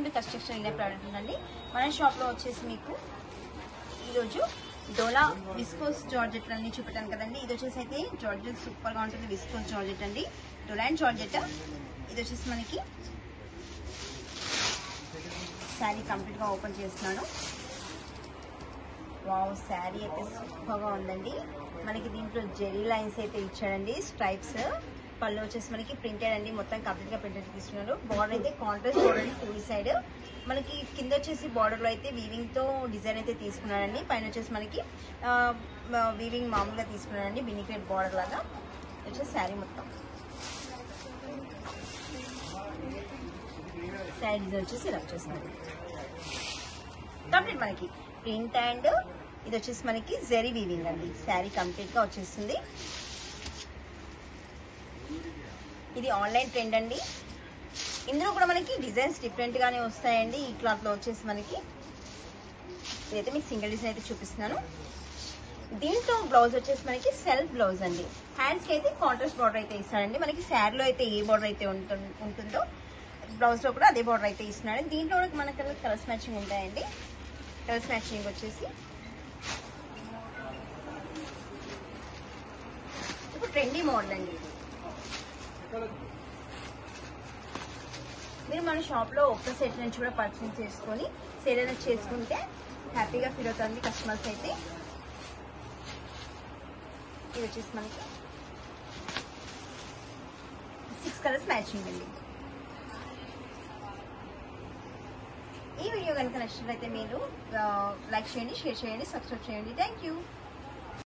నుండి కన్స్ట్రక్షన్ అయిన ప్రోడక్ట్ ఉందండి. మన షాప్ లో వచ్చేసి మీకు ఈరోజు డోలా విస్కోస్ జార్జెట్ అన్ని చూపెట్టాను కదండి. ఇది వచ్చేసి అయితే జార్జెట్ సూపర్ గా ఉంటుంది. విస్కోస్ జార్జెట్ అండి, డోలా అండ్ జార్జెట్. ఇది వచ్చేసి మనకి శారీ కంప్లీట్ గా ఓపెన్ చేస్తున్నాను. వావ్, శారీ అయితే సూపర్ గా ఉందండి. మనకి దీంట్లో జెరీ లైన్స్ అయితే ఇచ్చాడండి, స్ట్రైప్స్. పళ్ళు వచ్చేసి మనకి ప్రింటెడ్ అండి, మొత్తం కంప్లీట్ గా ప్రింటెడ్ తీసుకున్నారు. బార్డర్ అయితే కాంట్రాస్ట్ బార్డర్ టూ సైడ్. మనకి కింద వచ్చేసి బార్డర్ లో అయితే వీవింగ్ తో డిజైన్ అయితే తీసుకున్నాడండి. పైన వచ్చేసి మనకి వీవింగ్ మామూలుగా తీసుకున్నాడండి, బినిక్రేట్ బార్డర్ లాగా. వచ్చేసి శారీ మొత్తం శారీ డిజైన్ వచ్చేసి ఇలా వచ్చేస్తుంది కంప్లీట్. మనకి ప్రింట్ అండ్ ఇది వచ్చేసి మనకి జెరీ వీవింగ్ అండి. శారీ కంప్లీట్ గా వచ్చేస్తుంది. ఇది ఆన్లైన్ ట్రెండ్ అండి. ఇందులో కూడా మనకి డిజైన్స్ డిఫరెంట్ గానే వస్తాయండి. ఈ క్లాత్ లో వచ్చేసి మనకి ఇదైతే మీకు సింగిల్ డిజైన్ అయితే చూపిస్తున్నాను. దీంట్లో బ్లౌజ్ వచ్చేసి మనకి సెల్ఫ్ బ్లౌజ్ అండి. హ్యాండ్స్ కి అయితే కాంట్రాస్ట్ బార్డర్ అయితే ఇస్తాడండి. మనకి శారీలో అయితే ఏ బార్డర్ అయితే ఉంటుందో బ్లౌజ్ లో కూడా అదే బార్డర్ అయితే ఇస్తున్నాడు. దీంట్లో మనకి కలర్స్ మ్యాచింగ్ ఉంటాయండి. కలర్స్ మ్యాచింగ్ వచ్చేసి ఇప్పుడు ట్రెండీ మోడల్ అండి. మీరు మన షాప్ లో ఒక్క సెట్ నుంచి కూడా పర్చేస్ చేసుకొని సేల్ అనేది చేసుకుంటే హ్యాపీగా ఫీల్ అవుతుంది కస్టమర్స్ అయితే. ఇది వచ్చేసి మనకి 6 కలర్స్ మ్యాచింగ్ అండి. ఈ వీడియో కనుక నచ్చినట్లయితే మీరు లైక్ చేయండి, షేర్ చేయండి, సబ్స్క్రైబ్ చేయండి. Thank you.